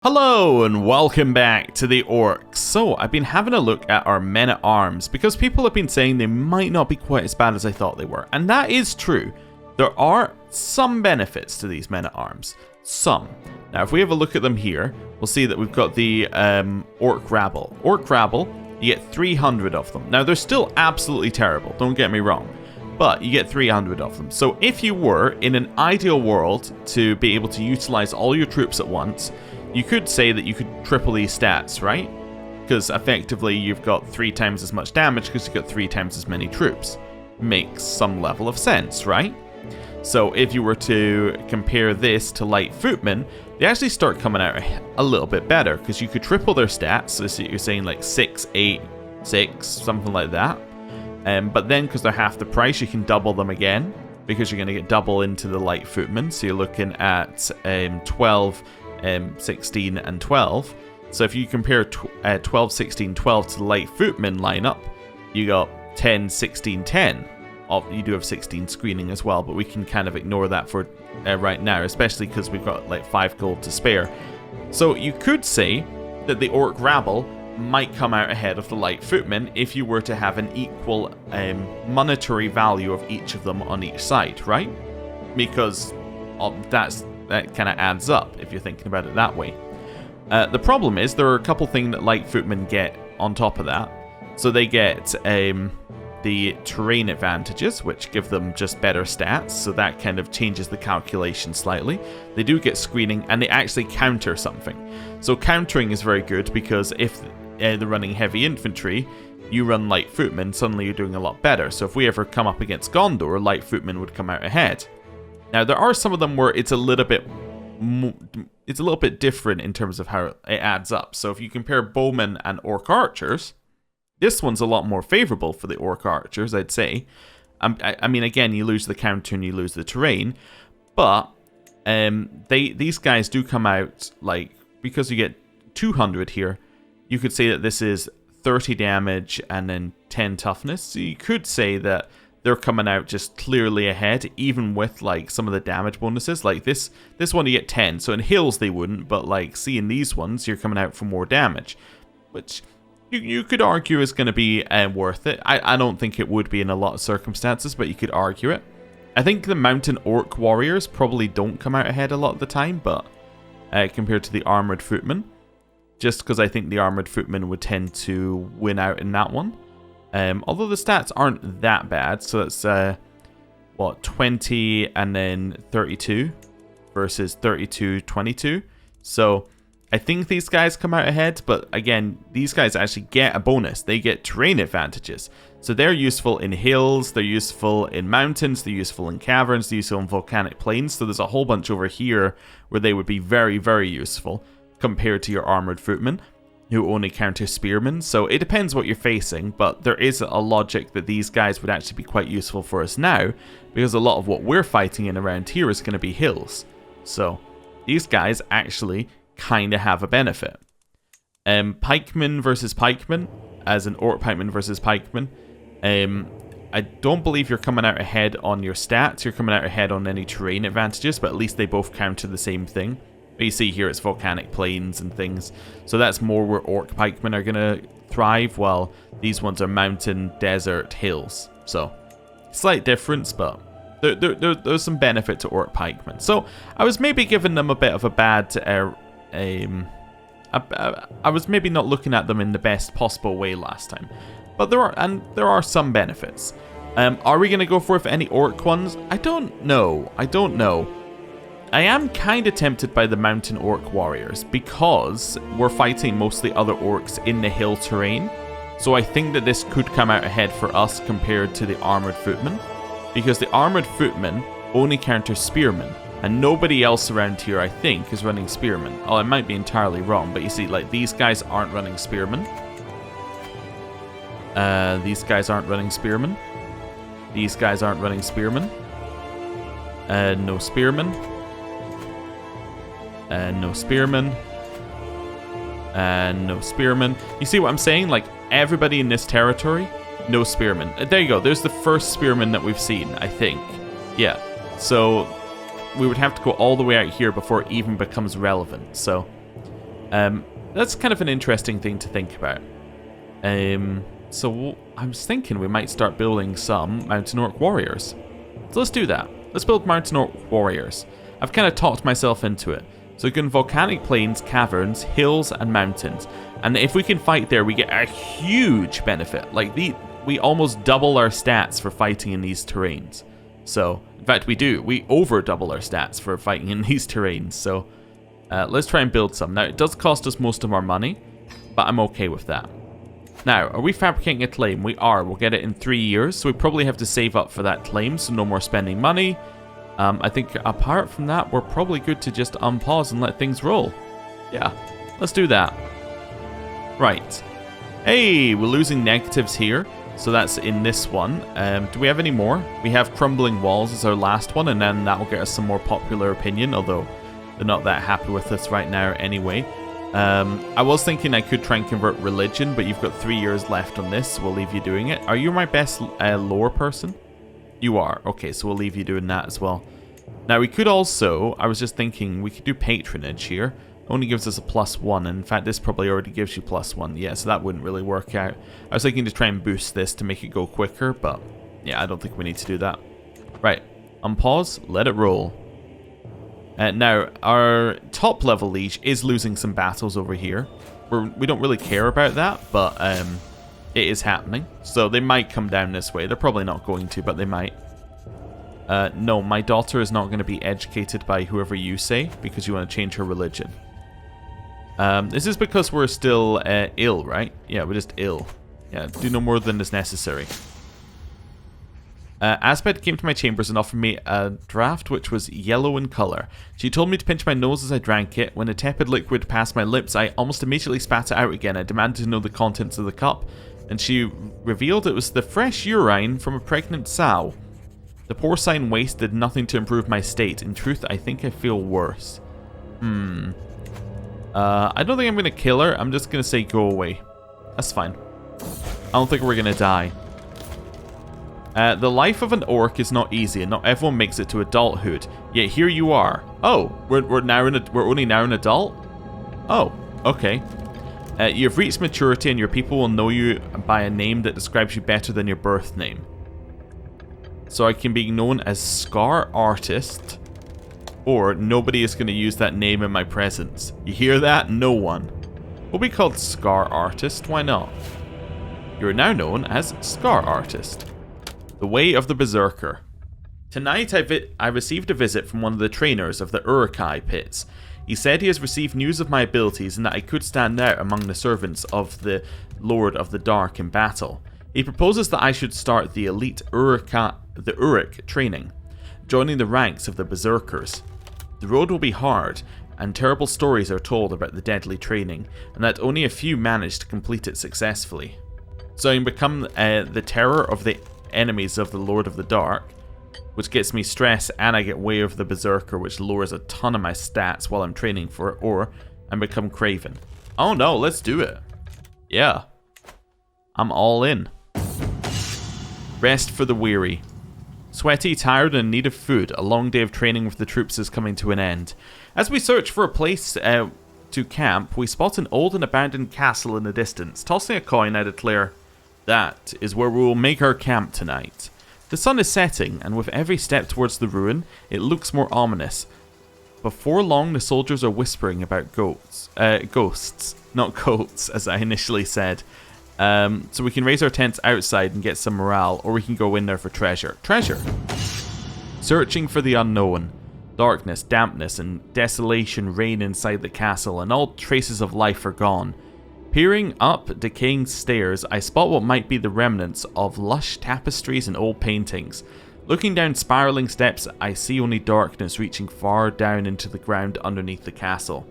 Hello and welcome back to the Orcs. So I've been having a look at our men-at-arms because people have been saying they might not be quite as bad as I thought they were, and that is true. There are some benefits to these men-at-arms. Some. Now if we have a look at them here, we'll see that we've got the Orc Rabble. Orc Rabble, you get 300 of them. Now they're still absolutely terrible, don't get me wrong, but you get 300 of them. So if you were in an ideal world to be able to utilize all your troops at once, you could say that you could triple these stats, right? Because effectively you've got 3 times as much damage because you've got 3 times as many troops. Makes some level of sense, right? So if you were to compare this to light footmen, they actually start coming out a little bit better because you could triple their stats. So you're saying like 6, 8, 6, something like that. But then because they're half the price, you can double them again because you're going to get double into the light footmen. So you're looking at 12, 16 and 12. So if you compare 12, 16, 12 to the light footmen lineup, you got 10, 16, 10. You do have 16 screening as well, but we can kind of ignore that for right now, especially because we've got like 5 gold to spare. So you could say that the Orc Rabble might come out ahead of the light footmen if you were to have an equal monetary value of each of them on each side, right? Because that kind of adds up if you're thinking about it that way. The problem is there are a couple things that light footmen get on top of that. So they get the terrain advantages, which give them just better stats, so that kind of changes the calculation slightly. They do get screening, and they actually counter something. So countering is very good because if they're running heavy infantry, you run light footmen, suddenly you're doing a lot better. So if we ever come up against Gondor, light footmen would come out ahead. Now there are some of them where it's a little bit different in terms of how it adds up. So if you compare bowmen and orc archers, this one's a lot more favorable for the orc archers, I'd say. I mean, again, you lose the counter and you lose the terrain, but these guys do come out, like, because you get 200 here, you could say that this is 30 damage and then 10 toughness. So you could say that they're coming out just clearly ahead, even with like some of the damage bonuses. Like this one you get 10, so in hills they wouldn't, but like seeing these ones, you're coming out for more damage, which you could argue is going to be worth it. I don't think it would be in a lot of circumstances, but you could argue it. I think the mountain orc warriors probably don't come out ahead a lot of the time, but compared to the armored footmen, just because I think the armored footmen would tend to win out in that one. Although the stats aren't that bad, so it's 20 and then 32 versus 32, 22. So I think these guys come out ahead, but again, these guys actually get a bonus. They get terrain advantages. So they're useful in hills, they're useful in mountains, they're useful in caverns, they're useful in volcanic plains. So there's a whole bunch over here where they would be very, very useful compared to your armored footmen, who only counter spearmen. So it depends what you're facing, but there is a logic that these guys would actually be quite useful for us now, because a lot of what we're fighting in around here is going to be hills. So these guys actually kind of have a benefit. Pikemen versus pikemen, as an orc pikeman versus pikeman. I don't believe you're coming out ahead on your stats, you're coming out ahead on any terrain advantages, but at least they both counter the same thing. You see here it's volcanic plains and things, so that's more where orc pikemen are going to thrive, while these ones are mountain, desert, hills. So slight difference, but there's some benefit to orc pikemen. So I was maybe giving them a bit of a bad I was maybe not looking at them in the best possible way last time, but there are some benefits. Are we going to go for any orc ones? I don't know. I am kind of tempted by the mountain orc warriors because we're fighting mostly other orcs in the hill terrain. So I think that this could come out ahead for us compared to the armored footmen, because the armored footmen only counter spearmen, and nobody else around here I think is running spearmen. Oh, I might be entirely wrong, but you see, like, these guys aren't running spearmen. These guys aren't running spearmen. These guys aren't running spearmen. No spearmen. And no spearmen. And no spearmen. You see what I'm saying? Like, everybody in this territory, no spearmen. There you go. There's the first spearman that we've seen, I think. Yeah. So we would have to go all the way out here before it even becomes relevant. So That's kind of an interesting thing to think about. So I was thinking we might start building some Mountain Orc warriors. So let's do that. Let's build Mountain Orc warriors. I've kind of talked myself into it. So we can volcanic plains, caverns, hills, and mountains. And if we can fight there, we get a huge benefit. Like, we almost double our stats for fighting in these terrains. So, in fact, we do. We over double our stats for fighting in these terrains. So, let's try and build some. Now, it does cost us most of our money, but I'm okay with that. Now, are we fabricating a claim? We are. We'll get it in 3 years, so we probably have to save up for that claim, so no more spending money. I think apart from that, we're probably good to just unpause and let things roll. Yeah, let's do that. Right. Hey, we're losing negatives here, so that's in this one. Do we have any more? We have Crumbling Walls as our last one, and then that will get us some more popular opinion, although they're not that happy with us right now anyway. I was thinking I could try and convert religion, but you've got 3 years left on this, so we'll leave you doing it. Are you my best lore person? You are. Okay, so we'll leave you doing that as well. Now, we could also, I was just thinking, we could do patronage here. Only gives us a +1, and in fact, this probably already gives you +1. Yeah, so that wouldn't really work out. I was thinking to try and boost this to make it go quicker, but yeah, I don't think we need to do that. Right, unpause, let it roll. Now, our top level liege is losing some battles over here. We don't really care about that, but it is happening. So they might come down this way. They're probably not going to, but they might. No, my daughter is not going to be educated by whoever you say, because you want to change her religion. This is because we're still ill, right? Yeah, we're just ill. Yeah, do no more than is necessary. Aspect came to my chambers and offered me a draft which was yellow in colour. She told me to pinch my nose as I drank it. When the tepid liquid passed my lips, I almost immediately spat it out again. I demanded to know the contents of the cup, and she revealed it was the fresh urine from a pregnant sow. The porcine waste did nothing to improve my state. In truth, I think I feel worse. I don't think I'm going to kill her. I'm just going to say go away. That's fine. I don't think we're going to die. The life of an orc is not easy, and not everyone makes it to adulthood. Yet here you are. Oh, we're only now an adult? Oh, okay. You've reached maturity, and your people will know you by a name that describes you better than your birth name. So I can be known as Scar Artist, or nobody is going to use that name in my presence. You hear that? No one. We'll be called Scar Artist. Why not? You are now known as Scar Artist. The Way of the Berserker. Tonight I received a visit from one of the trainers of the Uruk-Hai pits. He said he has received news of my abilities and that I could stand out among the servants of the Lord of the Dark in battle. He proposes that I should start the elite Uruk training, joining the ranks of the Berserkers. The road will be hard, and terrible stories are told about the deadly training, and that only a few manage to complete it successfully. So I can become the terror of the enemies of the Lord of the Dark, which gets me stress, and I get Way of the Berserker, which lowers a ton of my stats while I'm training for it, or I become Craven. Oh no, let's do it. Yeah. I'm all in. Rest for the weary. Sweaty, tired, and in need of food, a long day of training with the troops is coming to an end. As we search for a place to camp, we spot an old and abandoned castle in the distance. Tossing a coin, I declare, that is where we will make our camp tonight. The sun is setting, and with every step towards the ruin, it looks more ominous. Before long, the soldiers are whispering about ghosts, not goats, as I initially said. So we can raise our tents outside and get some morale, or we can go in there for treasure. Treasure! Searching for the unknown. Darkness, dampness, and desolation reign inside the castle, and all traces of life are gone. Peering up decaying stairs, I spot what might be the remnants of lush tapestries and old paintings. Looking down spiraling steps, I see only darkness reaching far down into the ground underneath the castle.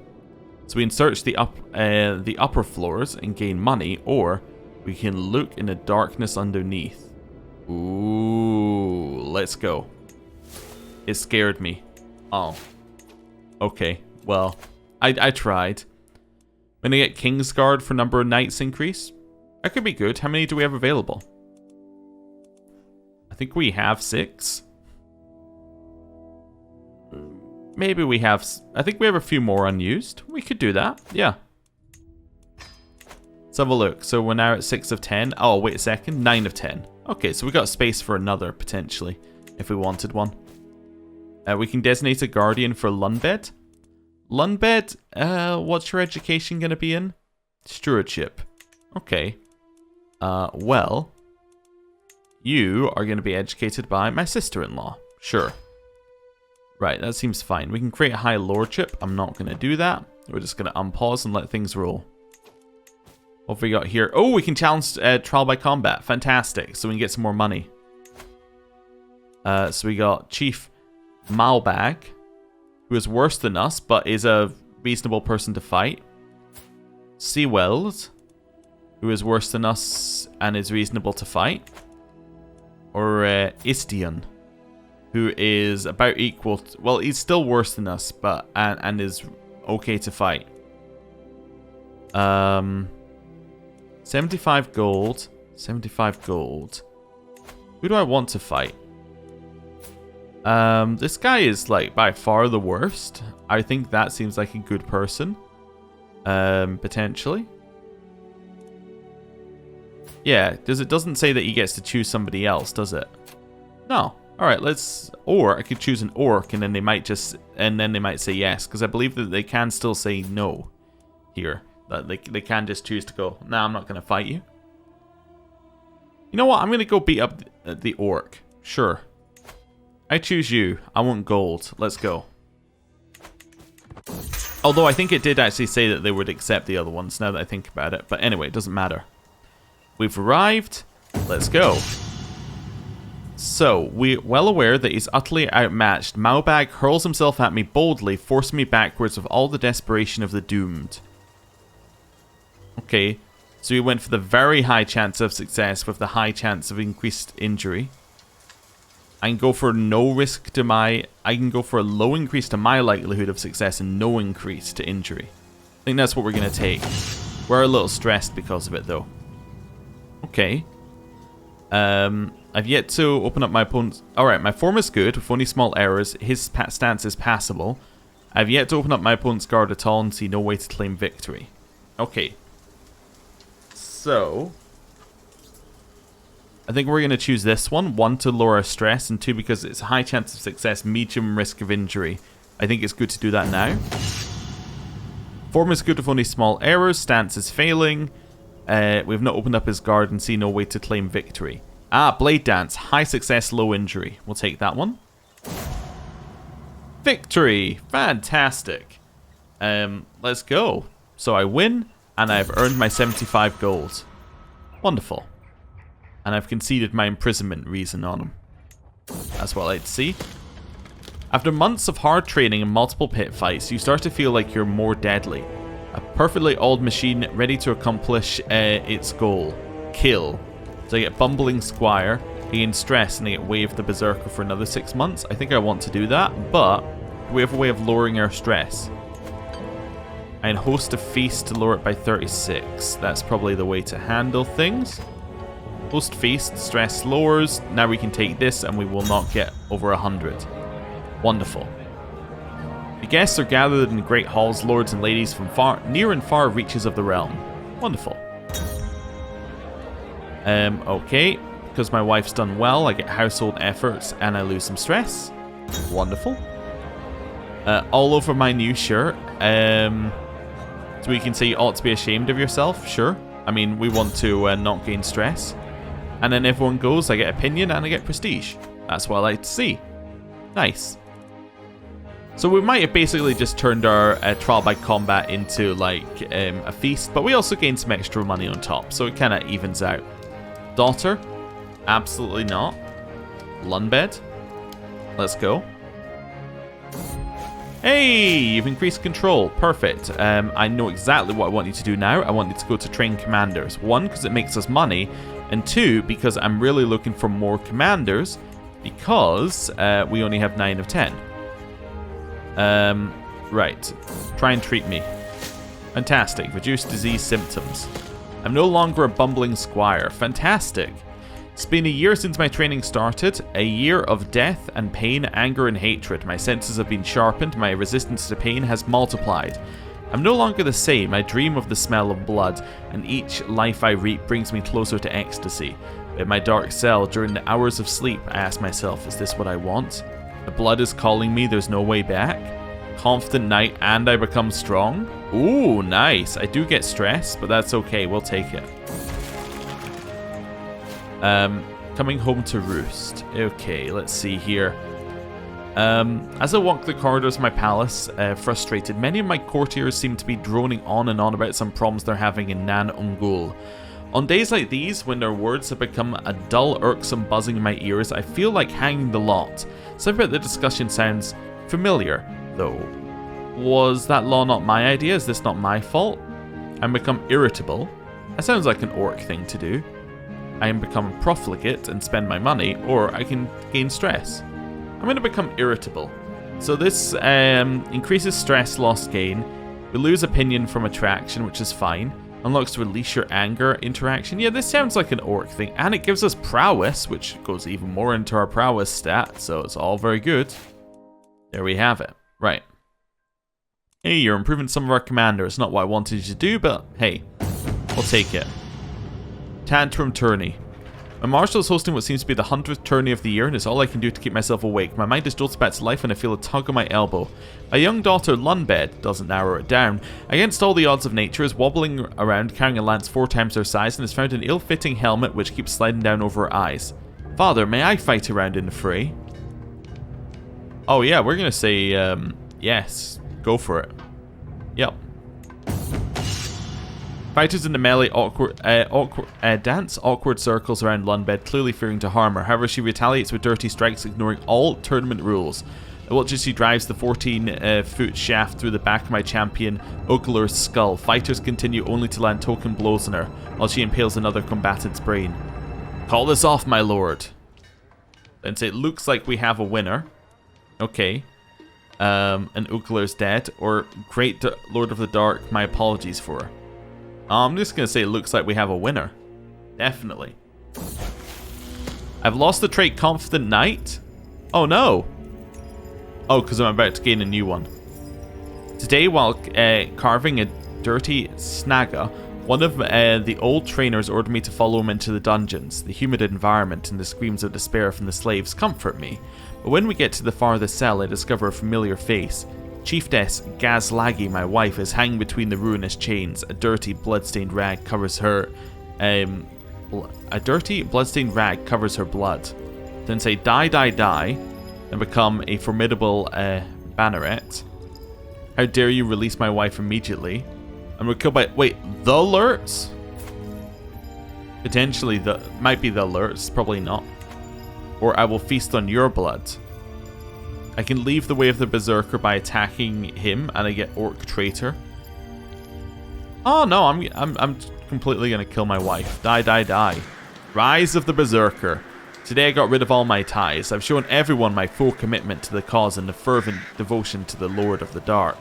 So we can search the upper floors and gain money, or we can look in the darkness underneath. Ooh, let's go. It scared me. Oh. Okay, well, I tried. When I get Kingsguard for number of knights increase, that could be good. How many do we have available? I think we have 6. Maybe we have... I think we have a few more unused. We could do that. Yeah, Let's have a look. So we're now at 6 of 10. Oh, wait a second. 9 of 10. Okay, so we got space for another, potentially, if we wanted one. We can designate a guardian for Lundbed. Lundbed, what's your education going to be in? Stewardship. Okay. Well, you are going to be educated by my sister-in-law. Sure. Right, that seems fine. We can create a high lordship. I'm not going to do that. We're just going to unpause and let things roll. What have we got here? Oh, we can challenge trial by combat. Fantastic. So we can get some more money. So we got Chief Malbag, who is worse than us, but is a reasonable person to fight. Seawells, who is worse than us and is reasonable to fight. Or Istian, who is about equal to, well, he's still worse than us, but and is okay to fight. 75 gold. 75 gold. Who do I want to fight? This guy is like by far the worst. I think that seems like a good person. Potentially. Yeah, it doesn't say that he gets to choose somebody else, does it? No. Alright, let's, or I could choose an orc and then they might say yes, because I believe that they can still say no here. That they can just choose to go, nah, I'm not gonna fight you. You know what? I'm gonna go beat up the orc. Sure. I choose you. I want gold. Let's go. Although I think it did actually say that they would accept the other ones now that I think about it. But anyway, it doesn't matter. We've arrived. Let's go. So, we're well aware that he's utterly outmatched. Malbag hurls himself at me boldly, forcing me backwards with all the desperation of the doomed. Okay, so we went for the very high chance of success with the high chance of increased injury. I can go for no risk to my... I can go for a low increase to my likelihood of success and no increase to injury. I think that's what we're going to take. We're a little stressed because of it, though. Okay. I've yet to open up my opponent's... Alright, my form is good, with only small errors. His stance is passable. I've yet to open up my opponent's guard at all and see no way to claim victory. Okay. So... I think we're going to choose this one. 1, to lower our stress, and 2, because it's a high chance of success, medium risk of injury. I think it's good to do that now. Form is good with only small errors. Stance is failing. We've not opened up his guard and see no way to claim victory. Ah, Blade Dance. High success, low injury. We'll take that one. Victory! Fantastic. Let's go. So I win, and I've earned my 75 gold. Wonderful. And I've conceded my imprisonment reason on him. That's what I like to see. After months of hard training and multiple pit fights, you start to feel like you're more deadly. A perfectly oiled machine ready to accomplish its goal. Kill. So I get Bumbling Squire, gain stress, and I get Wave the Berserker for another 6 months. I think I want to do that, but we have a way of lowering our stress. And host a feast to lower it by 36. That's probably the way to handle things. Host feast, stress lowers. Now we can take this and we will not get over 100. Wonderful. The guests are gathered in great halls, lords and ladies from near and far reaches of the realm. Wonderful. Okay. Because my wife's done well, I get household efforts and I lose some stress. Wonderful. All over my new shirt. So we can say you ought to be ashamed of yourself. Sure. I mean, we want to not gain stress. And then everyone goes, I get opinion and I get prestige. That's what I like to see. Nice. So we might have basically just turned our trial by combat into like a feast, but we also gain some extra money on top, so it kind of evens out. Daughter? Absolutely not. Lundbed? Let's go. Hey, you've increased control. Perfect. I know exactly what I want you to do now. I want you to go to train commanders. 1, because it makes us money. And 2, because I'm really looking for more commanders. Because we only have 9 of 10. Right. Try and treat me. Fantastic. Reduce disease symptoms. I'm no longer a bumbling squire. Fantastic. It's been a year since my training started, a year of death and pain, anger and hatred. My senses have been sharpened, my resistance to pain has multiplied. I'm no longer the same. I dream of the smell of blood, and each life I reap brings me closer to ecstasy. In my dark cell, during the hours of sleep, I ask myself, is this what I want? The blood is calling me, there's no way back. Confident knight, and I become strong? Ooh, nice. I do get stress, but that's okay, we'll take it. Coming home to roost. Okay, let's see here. As I walk the corridors of my palace, frustrated, many of my courtiers seem to be droning on and on about some problems they're having in Nan Ungol. On days like these, when their words have become a dull, irksome buzzing in my ears, I feel like hanging the lot. Something about the discussion sounds familiar, though. Was that law not my idea? Is this not my fault? I'm become irritable. That sounds like an orc thing to do. I am become profligate and spend my money, or I can gain stress. I'm going to become irritable. So this increases stress, loss, gain. We lose opinion from attraction, which is fine. Unlocks release your anger interaction. Yeah, this sounds like an orc thing. And it gives us prowess, which goes even more into our prowess stat. So it's all very good. There we have it. Right. Hey, you're improving some of our commanders. Not what I wanted you to do, but hey, we'll take it. Tantrum Tourney. My marshal is hosting what seems to be the 100th tourney of the year, and it's all I can do to keep myself awake. My mind is jolted back to life and I feel a tug on my elbow. My young daughter, Lunbed, doesn't narrow it down, against all the odds of nature, is wobbling around carrying a lance 4 times her size and has found an ill-fitting helmet which keeps sliding down over her eyes. Father, may I fight around in the fray? Oh yeah, we're going to say, yes. Go for it. Yep. Fighters in the melee dance awkward circles around Lunbed, clearly fearing to harm her. However, she retaliates with dirty strikes, ignoring all tournament rules. I watch as she drives the 14-foot shaft through the back of my champion, Okulur's skull. Fighters continue only to land token blows on her, while she impales another combatant's brain. Call this off, my lord. Then it looks like we have a winner. Okay. And Okulur's dead. Or Great Lord of the Dark, my apologies for her. I'm just going to say it looks like we have a winner. Definitely. I've lost the trait Confident Knight. Oh no. Oh, because I'm about to gain a new one. Today, while carving a dirty snagga, one of the old trainers ordered me to follow him into the dungeons. The humid environment and the screams of despair from the slaves comfort me. But when we get to the farthest cell, I discover a familiar face. Chiefess Gazlagi, my wife, is hanging between the ruinous chains. A dirty, blood-stained rag covers her. Then say die, die, die, and become a formidable banneret. How dare you release my wife immediately? And we're killed by the Lurts? Potentially might be the Lurts, probably not. Or I will feast on your blood. I can leave the way of the Berserker by attacking him, and I get Orc Traitor. Oh no, I'm completely gonna kill my wife. Die, die, die. Rise of the Berserker. Today I got rid of all my ties. I've shown everyone my full commitment to the cause and the fervent devotion to the Lord of the Dark.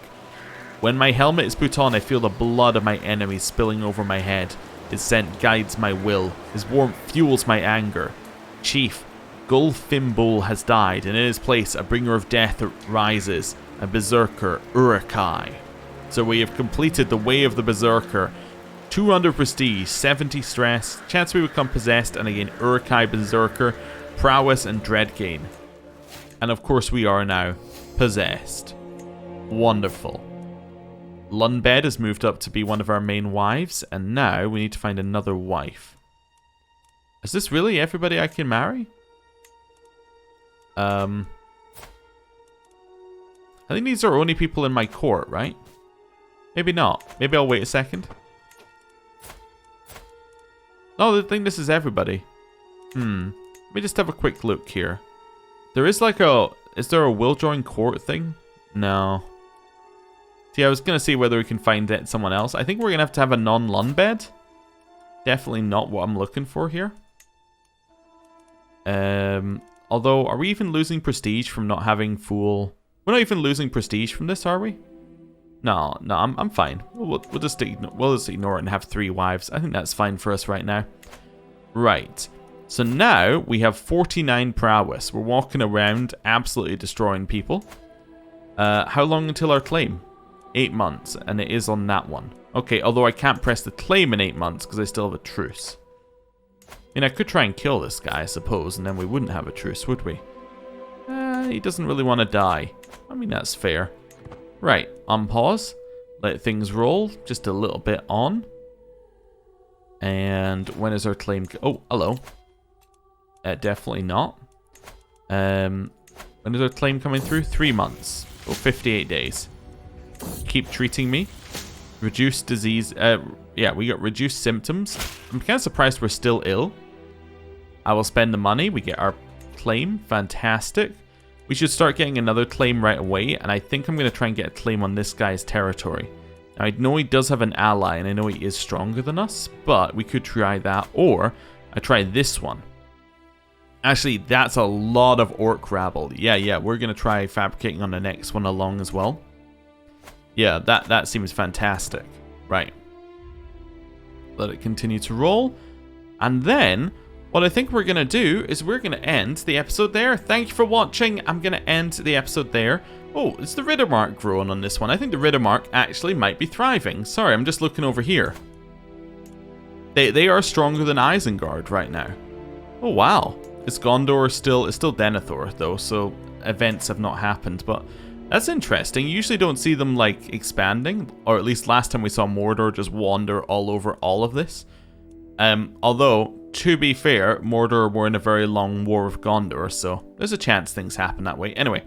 When my helmet is put on, I feel the blood of my enemies spilling over my head. His scent guides my will. His warmth fuels my anger. Chief, Gulfimbul has died, and in his place a bringer of death rises, a Berserker, Uruk-Hai. So we have completed the Way of the Berserker. 200 prestige, 70 stress, chance we become possessed, and again Uruk-Hai Berserker, prowess and dread gain. And of course we are now possessed. Wonderful. Lunbed has moved up to be one of our main wives, and now we need to find another wife. Is this really everybody I can marry? I think these are only people in my court, right? Maybe not. Maybe I'll wait a second. No, I think this is everybody. Let me just have a quick look here. There is like a... Is there a will join court thing? No. See, I was going to see whether we can find someone else. I think we're going to have a non-Lunbed. Definitely not what I'm looking for here. Although, are we even losing prestige from not having full... We're not even losing prestige from this, are we? No, I'm fine. We'll just ignore it and have 3 wives. I think that's fine for us right now. Right. So now we have 49 prowess. We're walking around absolutely destroying people. How long until our claim? 8 months, and it is on that one. Okay, although I can't press the claim in 8 months because I still have a truce. I mean, I could try and kill this guy, I suppose, and then we wouldn't have a truce, would we? He doesn't really want to die. I mean, that's fair. Right, unpause. Let things roll just a little bit on. And when is our claim? Oh, hello. Definitely not. When is our claim coming through? 3 months. Oh, 58 days. Keep treating me. Reduced disease. Yeah, we got reduced symptoms. I'm kind of surprised we're still ill. I will spend the money. We get our claim. Fantastic. We should start getting another claim right away. And I think I'm going to try and get a claim on this guy's territory. Now, I know he does have an ally, and I know he is stronger than us, but we could try that, or I try this one. Actually, that's a lot of orc rabble. Yeah, we're going to try fabricating on the next one along as well. Yeah, that seems fantastic. Right. Let it continue to roll. And then, what I think we're going to do is we're going to end the episode there. Thank you for watching. I'm going to end the episode there. Oh, is the Riddermark growing on this one? I think the Riddermark actually might be thriving. Sorry, I'm just looking over here. They are stronger than Isengard right now. Oh, wow. It's Gondor still... It's still Denethor, though, so events have not happened. But that's interesting. You usually don't see them, like, expanding. Or at least last time we saw Mordor just wander all over all of this. Although, to be fair, Mordor were in a very long war with Gondor, so there's a chance things happen that way. Anyway.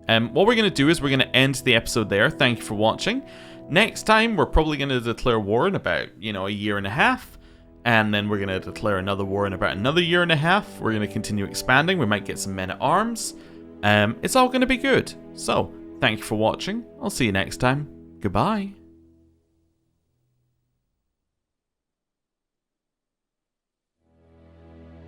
What we're going to do is we're going to end the episode there. Thank you for watching. Next time, we're probably going to declare war in about, a year and a half. And then we're going to declare another war in about another year and a half. We're going to continue expanding. We might get some men-at-arms. It's all going to be good. So, thank you for watching. I'll see you next time. Goodbye.